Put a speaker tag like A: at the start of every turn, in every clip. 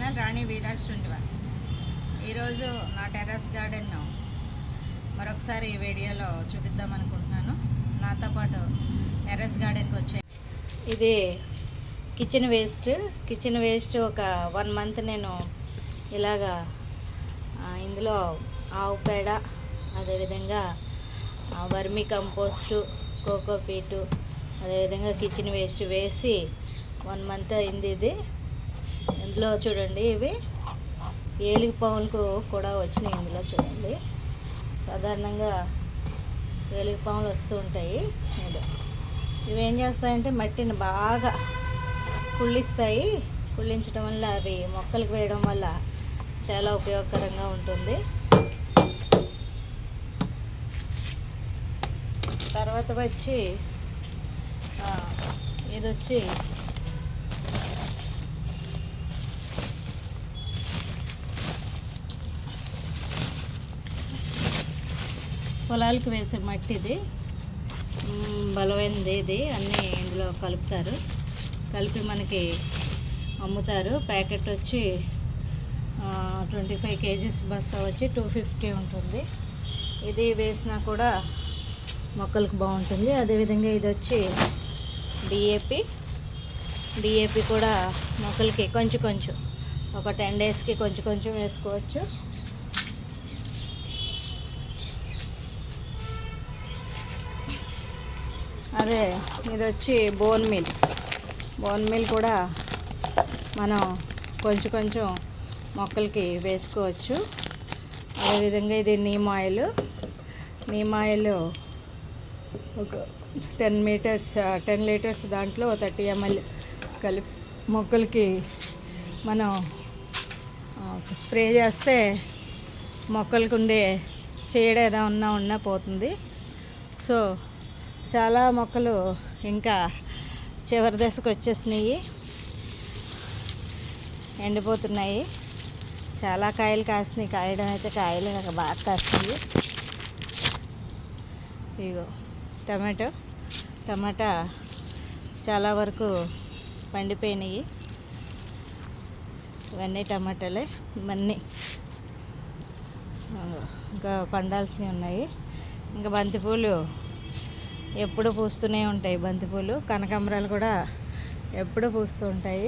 A: Channel రాణి వీలాస్ 21. ఈరోజు నా terrace garden మరొకసారి ఈ వీడియోలో చూపిద్దాం అనుకుంటున్నాను. నాతో పాటు టెర్రస్ గార్డెన్కి వచ్చే ఇది కిచెన్ వేస్ట్ ఒక 1 మంత్ నేను ఇలాగా ఇందులో ఆవు పేడ, అదేవిధంగా వర్మీ కంపోస్టు, కోకోపీటు, అదేవిధంగా కిచెన్ వేస్ట్ వేసి 1 మంత్ అయింది. ఇది ఇందులో చూడండి, ఇవి ఏలికి పాములకు కూడా వచ్చినాయి. ఇందులో చూడండి, సాధారణంగా ఏలికి పాములు వస్తూ ఉంటాయి. ఇవి ఏం చేస్తాయంటే మట్టిని బాగా కుళ్ళిస్తాయి. కుళ్ళించడం వల్ల అవి మొక్కలకు వేయడం వల్ల చాలా ఉపయోగకరంగా ఉంటుంది. తర్వాత వచ్చి ఇది వచ్చి పొలాలకు వేసే మట్టి. ఇది బలమైనది. ఇది అన్నీ ఇందులో కలుపుతారు, కలిపి మనకి అమ్ముతారు. ప్యాకెట్ వచ్చి 25 kgs బస్తా వచ్చి 250 ఉంటుంది. ఇది వేసినా కూడా మొక్కలకు బాగుంటుంది. అదేవిధంగా ఇది వచ్చి డిఏపి కూడా మొక్కలకి కొంచెం ఒక 10 daysకి కొంచెం వేసుకోవచ్చు. అదే ఇది వచ్చి బోన్ మిల్ కూడా మనం కొంచెం మొక్కలకి వేసుకోవచ్చు. అదేవిధంగా ఇది నీమ్ ఆయిల్ ఒక 10 లీటర్స్ దాంట్లో 30 ml కలిపి మొక్కలకి మనం స్ప్రే చేస్తే మొక్కలకు ఉండే చీడ ఏదైనా ఉన్నా పోతుంది. సో చాలా మొక్కలు ఇంకా చివరి దశకు వచ్చేసినాయి, ఎండిపోతున్నాయి. చాలా కాయలు కాసినాయి. కాయడం అయితే కాయలు నాకు బాగా కాసినాయి. ఇగో టమాటా చాలా వరకు పండిపోయినాయి. ఇవన్నీ టమాటాలే. ఇవన్నీ ఇంకా పండాల్సినవి ఉన్నాయి. ఇంకా బంతిపూలు ఎప్పుడు పూస్తూనే ఉంటాయి. బంతిపూలు, కనకాంబరాలు కూడా ఎప్పుడు పూస్తూ ఉంటాయి.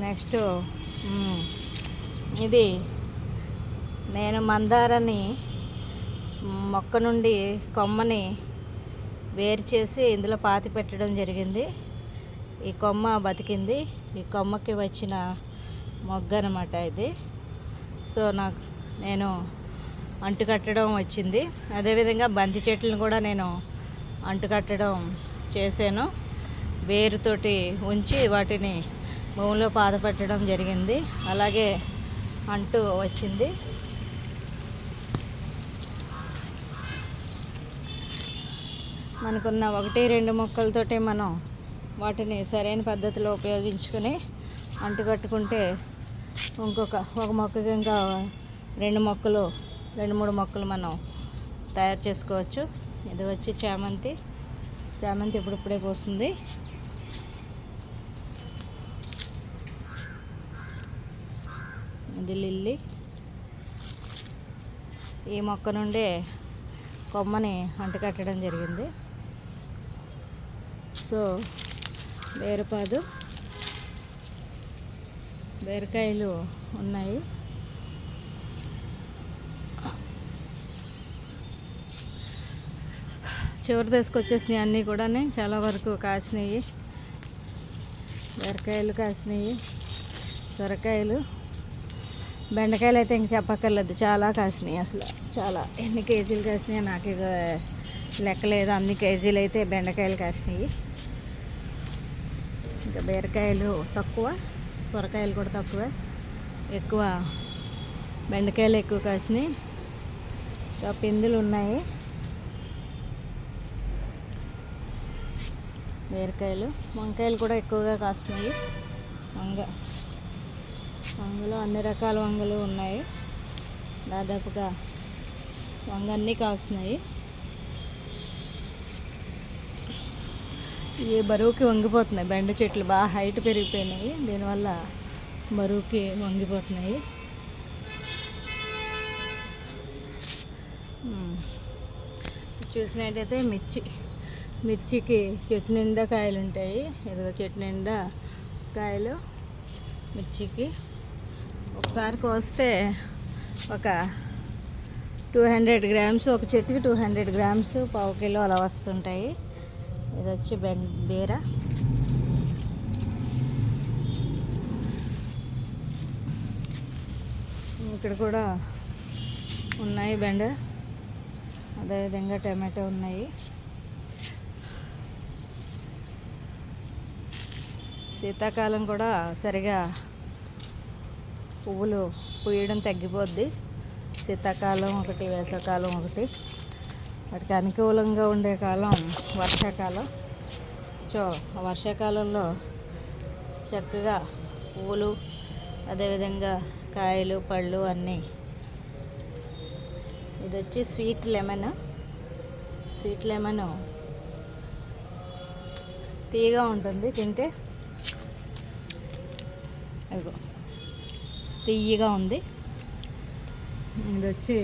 A: నెక్స్ట్ ఇది నేను మందారని మొక్క నుండి కొమ్మని వేరు చేసి ఇందులో పాతి పెట్టడం జరిగింది. ఈ కొమ్మ బతికింది. ఈ కొమ్మకి వచ్చిన మొగ్గ అన్నమాట ఇది. సో నేను అంటుకట్టడం వచ్చింది. అదేవిధంగా బంతి చెట్లను కూడా నేను అంటుకట్టడం చేశాను. వేరుతోటి ఉంచి వాటిని భూమిలో పాతపెట్టడం జరిగింది. అలాగే అంటు వచ్చింది. మనకున్న 1-2 మొక్కలతోటే మనం వాటిని సరైన పద్ధతిలో ఉపయోగించుకుని అంటుకట్టుకుంటే ఒక మొక్కకి ఇంకా 2-3 మొక్కలు మనం తయారు చేసుకోవచ్చు. ఇది వచ్చి చామంతి ఇప్పుడిప్పుడే పోస్తుంది. ఇది లిల్లీ. ఈ మొక్క నుండే కొమ్మని అంటుకట్టడం జరిగింది. సో బీరకాయలు ఉన్నాయి. చివరి దశకొచ్చేసినాయి. అన్నీ కూడా చాలా వరకు కాసినాయి. బీరకాయలు కాసినాయి, సొరకాయలు, బెండకాయలు అయితే ఇంక చెప్పక్కర్లేదు, చాలా కాసినాయి. అసలు చాలా ఎన్ని కేజీలు కాసినాయి నాకు ఇక లెక్కలేదు. అన్ని కేజీలు అయితే బెండకాయలు కాసినాయి. ఇంకా బీరకాయలు తక్కువ, సొరకాయలు కూడా తక్కువే. ఎక్కువ బెండకాయలు ఎక్కువ కాసినాయి. ఇంకా పిందులు ఉన్నాయి. బీరకాయలు, వంకాయలు కూడా ఎక్కువగా కాస్తున్నాయి. వంగలో అన్ని రకాల వంగలు ఉన్నాయి. దాదాపుగా వంగ అన్నీ కాస్తున్నాయి. ఈ బరువుకి వంగిపోతున్నాయి. బెండ చెట్లు బాగా హైట్ పెరిగిపోయినాయి. దీనివల్ల బరువుకి వంగిపోతున్నాయి. చూసినట్టయితే మిర్చికి చెట్టు నిండా కాయలు ఉంటాయి. ఏదో చెట్టు నిండా కాయలు మిర్చికి. ఒకసారి కోస్తే ఒక 200 గ్రామ్స్, ఒక చెట్టుకి 200 గ్రామ్స్, పావు కిలో అలా వస్తుంటాయి. ఇది వచ్చి బీర. ఇక్కడ కూడా ఉన్నాయి బెండ, అదేవిధంగా టమాటో ఉన్నాయి. శీతాకాలం కూడా సరిగా పువ్వులు పూయడం తగ్గిపోద్ది. శీతాకాలం ఒకటి, వేసవికాలం ఒకటి. వాటికి అనుకూలంగా ఉండే కాలం వర్షాకాలం. సో వర్షాకాలంలో చక్కగా పువ్వులు, అదేవిధంగా కాయలు, పళ్ళు అన్నీ. ఇది వచ్చి స్వీట్ లెమన్ తీయగా ఉంటుంది తింటే. అదిగో తీయగా ఉంది. ఇది వచ్చి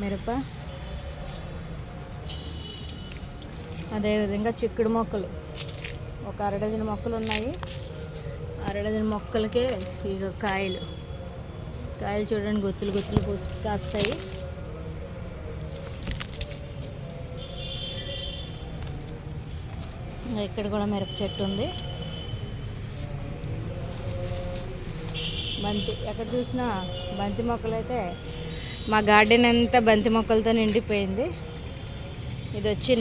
A: మిరప, అదేవిధంగా చిక్కుడు మొక్కలు ఒక 1/2 డజన్ మొక్కలు ఉన్నాయి. 1/2 డజన్ మొక్కలకే ఇక కాయలు చూడండి, గుత్తులు కాస్తాయి. ఇక్కడ కూడా మిరప చెట్టు ఉంది. బంతి, ఎక్కడ చూసినా బంతి మొక్కలు. అయితే మా గార్డెన్ అంతా బంతి మొక్కలతో నిండిపోయింది. ఇది వచ్చి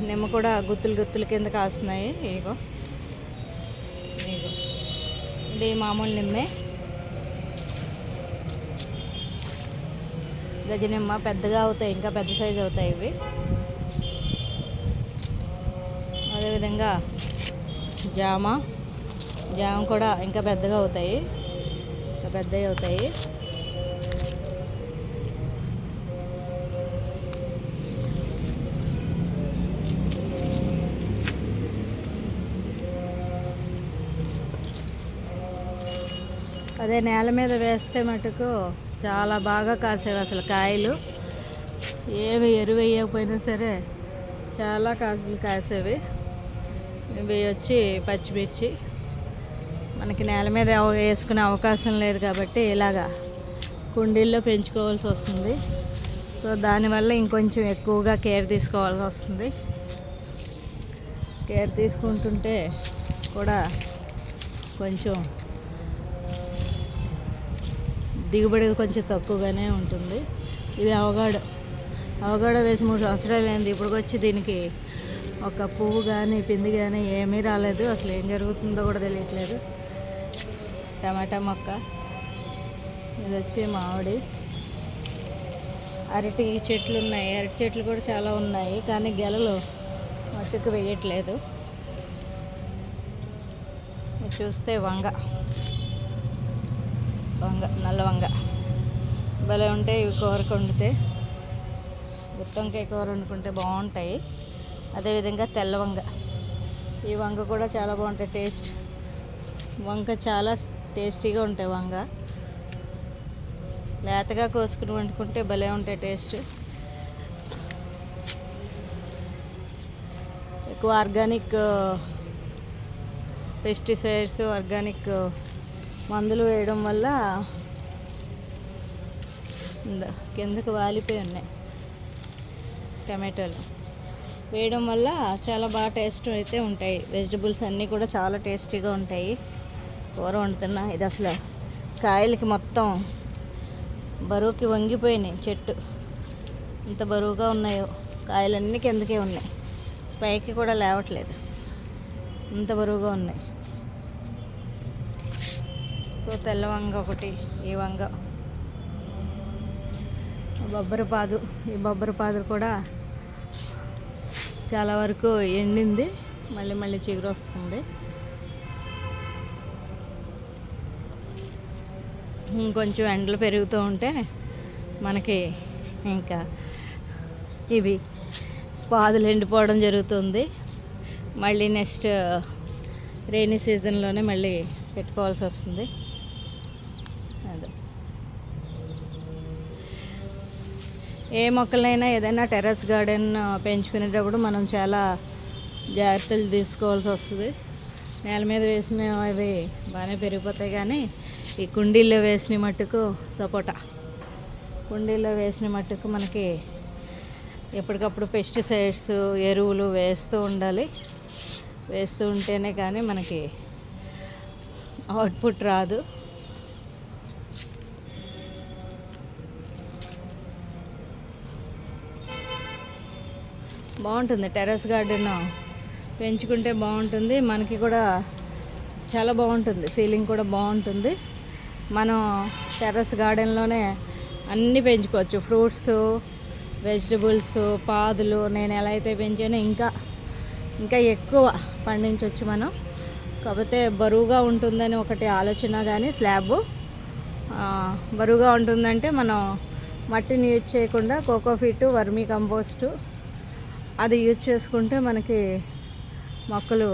A: నిమ్మ కూడా గుత్తులు కింద కాస్తున్నాయి. ఇగో ఇది మామూలు నిమ్మే. గజనిమ్మ పెద్దగా అవుతాయి, ఇంకా పెద్ద సైజు అవుతాయి ఇవి. అదేవిధంగా జామ కూడా ఇంకా పెద్దగా అవుతాయి, ఇంకా పెద్దవి అవుతాయి. అదే నేల మీద వేస్తే మటుకు చాలా బాగా కాసేవి అసలు కాయలు. ఏమి ఎరువు వేయకపోయినా సరే చాలా కాసేవి. ఇవి వచ్చి పచ్చిమిర్చి. మనకి నేల మీద వేసుకునే అవకాశం లేదు కాబట్టి ఇలాగా కుండీల్లో పెంచుకోవాల్సి వస్తుంది. సో దానివల్ల ఇంకొంచెం ఎక్కువగా కేర్ తీసుకోవాల్సి వస్తుంది. కేర్ తీసుకుంటుంటే కూడా కొంచెం దిగుబడి కొంచెం తక్కువగానే ఉంటుంది. ఇది అవగాడో వేసి 3 సంవత్సరాలు అయింది. ఇప్పటికొచ్చి దీనికి ఒక పువ్వు కానీ పిండి కానీ ఏమీ రాలేదు. అసలు ఏం జరుగుతుందో కూడా తెలియట్లేదు. టమాటా మొక్క, ఇది వచ్చి మామిడి. అరటి చెట్లు ఉన్నాయి. అరటి చెట్లు కూడా చాలా ఉన్నాయి, కానీ గెలలు మట్టుకు వేయట్లేదు. చూస్తే నల్ల వంగ భలే ఉంటాయి. ఇవి కూరకు వండితే, గుత్తొంకాయ కూర వండుకుంటే బాగుంటాయి. అదేవిధంగా తెల్ల వంగ, ఈ వంగ కూడా చాలా బాగుంటాయి. టేస్ట్ వంగ చాలా టేస్టీగా ఉంటాయి. వంగ లేతగా కోసుకుని వండుకుంటే భలే ఉంటాయి టేస్ట్. ఎక్కువ ఆర్గానిక్ పెస్టిసైడ్స్, ఆర్గానిక్ మందులు వేయడం వల్ల కిందకు వాలిపోయి ఉన్నాయి. టమాటోలు వేయడం వల్ల చాలా బాగా టేస్ట్ అయితే ఉంటాయి. వెజిటబుల్స్ అన్నీ కూడా చాలా టేస్టీగా ఉంటాయి. కూర వండుతున్నా. ఇది అసలు కాయలకి మొత్తం బరువుకి వంగిపోయినాయి. చెట్టు ఇంత బరువుగా ఉన్నాయో, కాయలన్నీ కిందకే ఉన్నాయి, పైకి కూడా లేవట్లేదు, ఇంత బరువుగా ఉన్నాయి. సో తెల్ల వంగ ఒకటి, ఈ వంగ, బొబ్బరపాదు. ఈ బొబ్బరపాదు కూడా చాలా వరకు ఎండింది, మళ్ళీ చిగురు వస్తుంది. ఇంకొంచెం ఎండలు పెరుగుతూ ఉంటే మనకి ఇంకా ఇవి పాదులు ఎండిపోవడం జరుగుతుంది. మళ్ళీ నెక్స్ట్ రెయినీ సీజన్లోనే మళ్ళీ పెట్టుకోవాల్సి వస్తుంది. ఏ మొక్కలైనా ఏదైనా టెర్రస్ గార్డెన్ పెంచుకునేటప్పుడు మనం చాలా జాగ్రత్తలు తీసుకోవాల్సి వస్తుంది. నేల మీద వేసిన అవి బాగానే పెరిగిపోతాయి, కానీ ఈ కుండీల్లో వేసిన మట్టుకు సపోటా కుండీల్లో వేసిన మట్టుకు మనకి ఎప్పటికప్పుడు పెస్టిసైడ్స్ ఎరువులు వేస్తూ ఉండాలి. వేస్తూ ఉంటేనే కానీ మనకి అవుట్పుట్ రాదు. బాగుంటుంది టెర్రస్ గార్డెన్ పెంచుకుంటే బాగుంటుంది. మనకి కూడా చాలా బాగుంటుంది, ఫీలింగ్ కూడా బాగుంటుంది. మనం టెర్రస్ గార్డెన్లోనే అన్నీ పెంచుకోవచ్చు, ఫ్రూట్స్, వెజిటబుల్స్, పాదులు. నేను ఎలా అయితే పెంచానో ఇంకా ఎక్కువ పండించవచ్చు మనం. కాకపోతే బరువుగా ఉంటుందని ఒకటి ఆలోచన, కానీ స్లాబ్ బరువుగా ఉంటుందంటే మనం మట్టిని యూజ్ చేయకుండా కోకోఫిట్, వర్మీ కంపోస్టు అది యూజ్ చేసుకుంటే మనకి మొక్కలు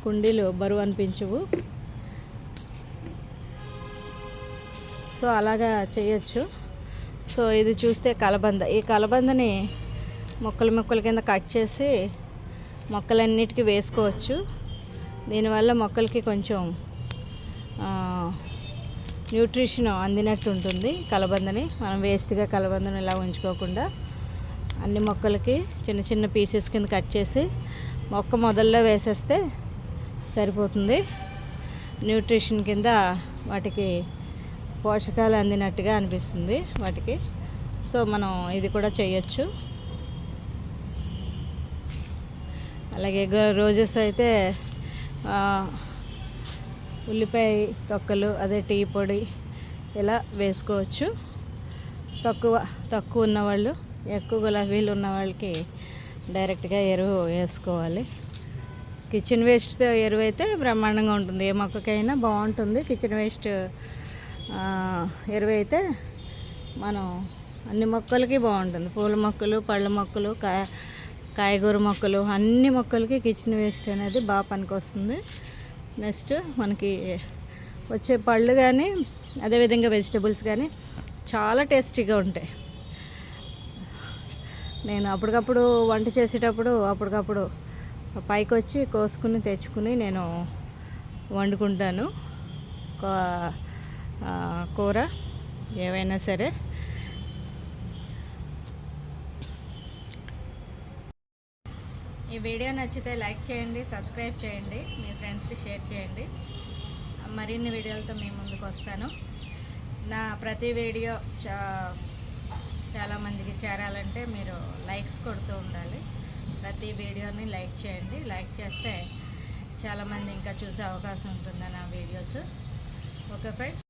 A: కుండీలు బరువు అనిపించవు. సో అలాగా చేయొచ్చు. సో ఇది చూస్తే కలబంద. ఈ కలబందని మొక్కల కింద కట్ చేసి మొక్కలన్నిటికీ వేసుకోవచ్చు. దీనివల్ల మొక్కలకి కొంచెం న్యూట్రిషన్ అందినట్టు ఉంటుంది. కలబందని మనం వేస్ట్గా కలబందని ఇలా ఉంచుకోకుండా అన్ని మొక్కలకి చిన్న చిన్న పీసెస్ కింద కట్ చేసి మొక్క మొదల్లో వేసేస్తే సరిపోతుంది. న్యూట్రిషన్ కింద వాటికి పోషకాలు అందినట్టుగా అనిపిస్తుంది వాటికి. సో మనం ఇది కూడా చేయొచ్చు. అలాగే రోజెస్ అయితే ఉల్లిపాయ తొక్కలు, అదే టీ పొడి ఇలా వేసుకోవచ్చు. తక్కువ ఉన్నవాళ్ళు, ఎక్కువ గులాబీలు ఉన్న వాళ్ళకి డైరెక్ట్గా ఎరువు వేసుకోవాలి. కిచెన్ వేస్ట్ ఎరువు అయితే బ్రహ్మాండంగా ఉంటుంది, ఏ మొక్కకైనా బాగుంటుంది. కిచెన్ వేస్ట్ ఎరువు అయితే మనం అన్ని మొక్కలకి బాగుంటుంది. పూల మొక్కలు, పళ్ళ మొక్కలు, కాయగూర మొక్కలు, అన్ని మొక్కలకి కిచెన్ వేస్ట్ అనేది బాగా పనికొస్తుంది. నెక్స్ట్ మనకి వచ్చే పళ్ళు కానీ అదేవిధంగా వెజిటబుల్స్ కానీ చాలా టేస్టీగా ఉంటాయి. నేను అప్పటికప్పుడు వంట చేసేటప్పుడు అప్పటికప్పుడు పైకి వచ్చి కోసుకుని తెచ్చుకుని నేను వండుకుంటాను. కూర ఏవైనా సరే. ఈ వీడియో నచ్చితే లైక్ చేయండి, సబ్స్క్రైబ్ చేయండి, మీ ఫ్రెండ్స్కి షేర్ చేయండి. మరిన్ని వీడియోలతో మీ ముందుకు వస్తాను. నా ప్రతి వీడియో చాలామందికి చేరాలంటే మీరు లైక్స్ కొడుతూ ఉండాలి. ప్రతి వీడియోని లైక్ చేయండి. లైక్ చేస్తే చాలామంది ఇంకా చూసే అవకాశం ఉంటుంది నా వీడియోస్. Okay friends.